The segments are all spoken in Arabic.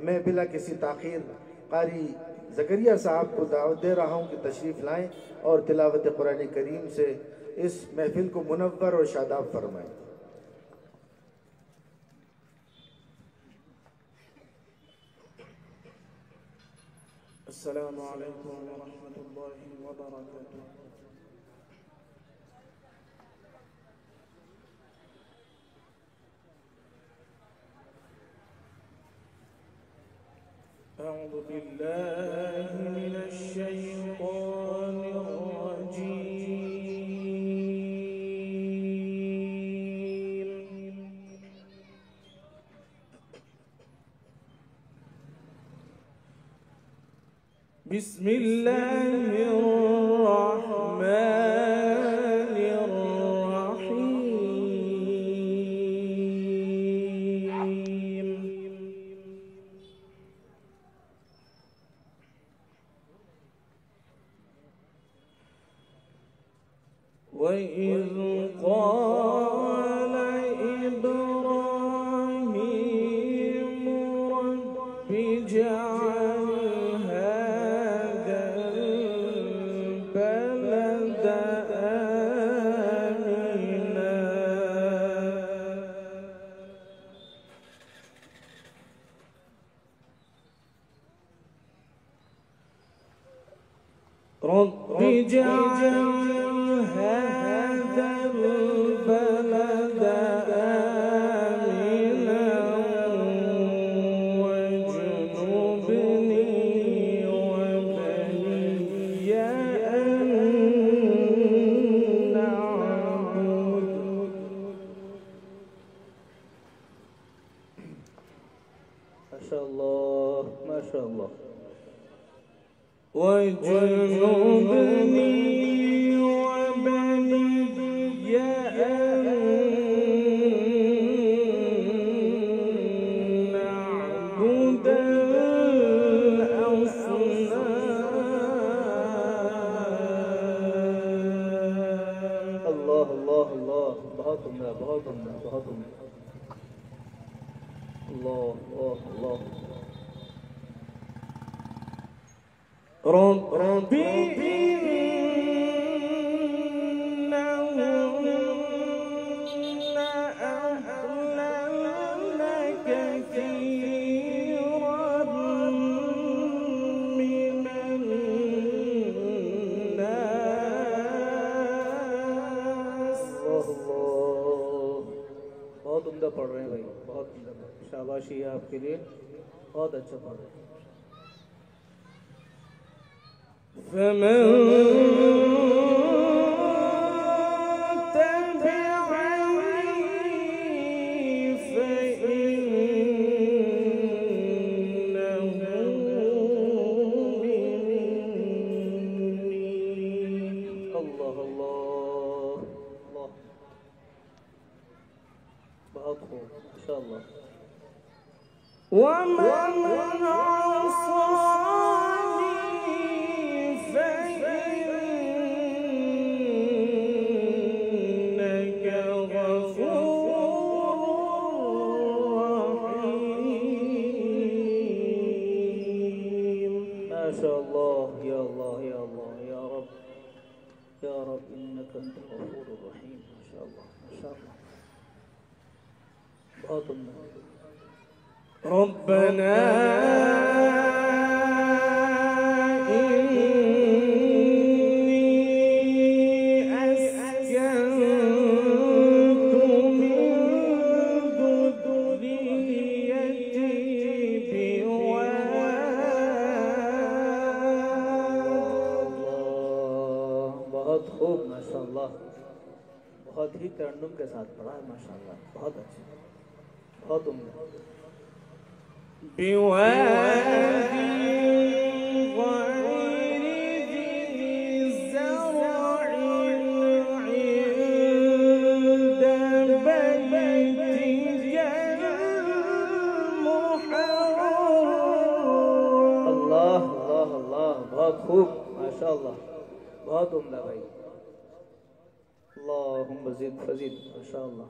मैं बिला किसी ताख़ीर कारी ज़करिया साहब को दावत दे रहा हूँ कि तशरीफ़ लाएँ और तिलावत कुरान करीम से इस महफिल को मुनव्वर और शादाब फरमाएँ। अस्सलामु अलैकुम व रहमतुल्लाहि व बरकातुहू। أعوذ بالله من الشيطان الرجيم بسم الله الرحمن الرحيم وإذ قال إبراهيم رب اجعل هذا البلد آمنا رب اجعل هذا البلد آمنا واجنبني وبني أن نعبد ما شاء الله ما شاء الله واجنبني وبني أن نعبد الأصنام الله الله الله बहुत उम्दा बहुत उम्दा बहुत उम्दा الله الله الله ربي إنهن أضللن كثيرا من الناس الله बहुत उम्दा पढ़ रहे हैं भाई बहुत उम्दा शाबाशी है आपके लिए बहुत अच्छा पढ़ रहे हैं فمن تبعني فإنه مني الله الله الله बहुत खूब माशाअल्लाह ومن عصاني فإنك غفور رحيم ما شاء الله يا الله يا الله يا رب يا رب إنك أنت الغفور الرحيم ما شاء الله ما شاء الله बहुत ربنا बहुत ही तरन्नुम के साथ पढ़ा है माशाअल्लाह बहुत अच्छा बहुत उम्दा अल्लाह अल्लाह अल्लाह बहुत खूब माशाअल्लाह बहुत उम्दा भाई اللهم زد فزد ما شاء الله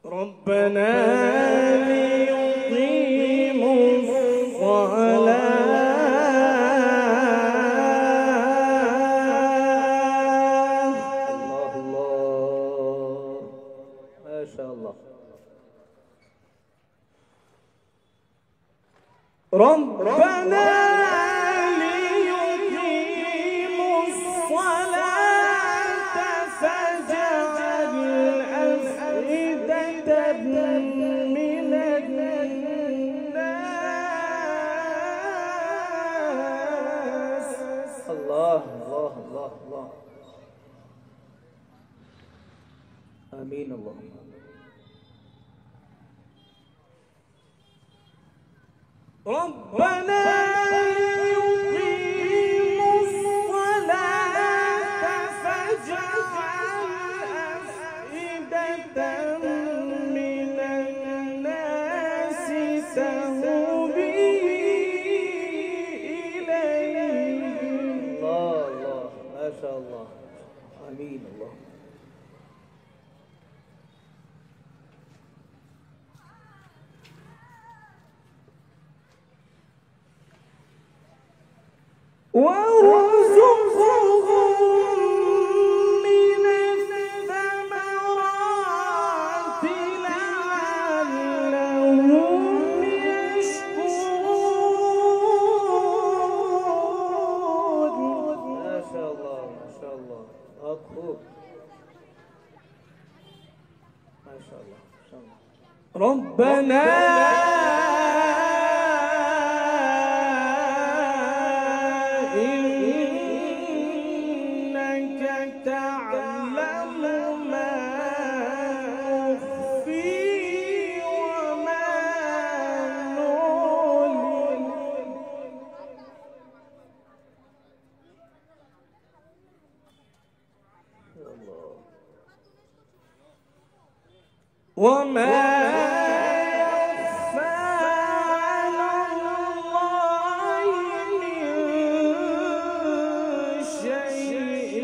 ربنا ليقيموا ربنا ليقيموا الصلاة فاجعل أفئدة من الناس. الله الله الله الله. آمين اللهم. ربنا يقيموا الصلاة فاجعل أفئدة من الناس تهوي إليهم. الله الله ما شاء الله. آمين اللهم. وارزقهم من الثمرات لعلهم يشكرون. ما شاء الله ما شاء الله. أخوك ما شاء الله ما شاء الله. ربنا وما يخفى على الله من شيء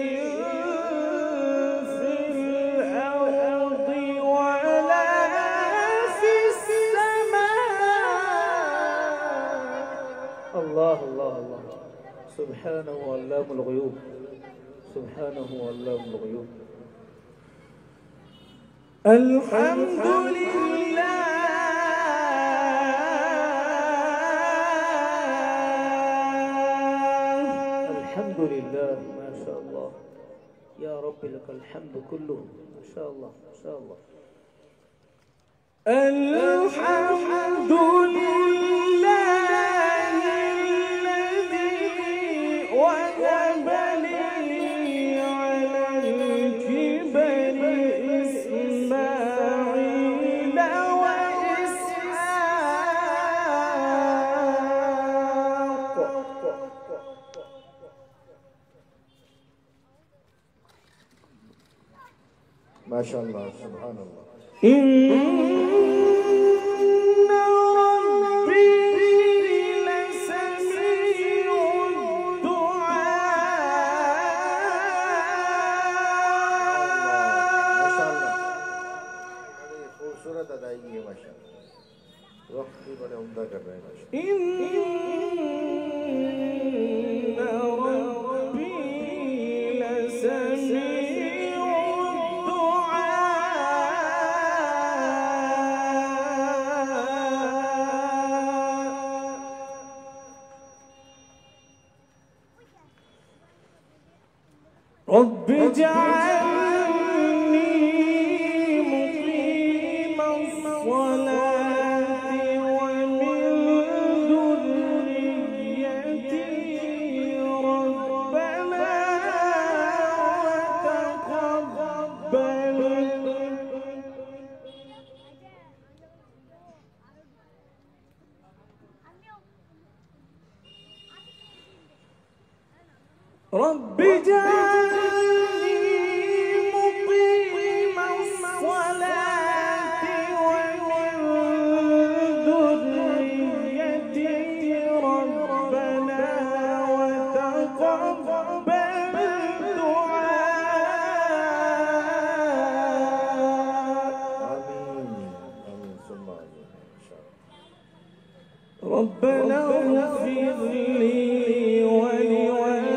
في الأرض ولا في السماء. الله الله الله. سبحانه علام الغيوب. سبحانه علام الغيوب. الحمد لله الحمد لله. ما شاء الله يا رب لك الحمد كله. ما شاء الله ما شاء الله. الحمد لله الذي وهب لي على الكبر إسماعيل وإسحاق. ما شاء الله سبحان الله. إن ربي لسميع الدعاء. ما شاء الله बड़ी खूबसूरत अदायगी है माशाअल्लाह. वक्त भी बड़े उम्दा कर रहे हैं माशाअल्लाह. إن ربي لسميع رب اجعلني مقيم الصلاة ومن ذريتي ربنا وتقبل. رب اجعلني مقيم الصلاة ومن ذريتي ربنا وتقبل دعاء. آمين آمين ثم آمين إن شاء الله. ربنا اغفر لي ولوالدي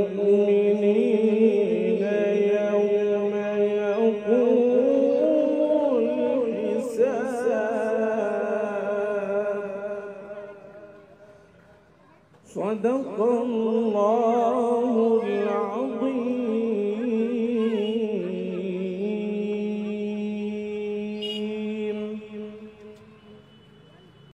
وللمؤمنين يوم يقوم الحساب. صدق الله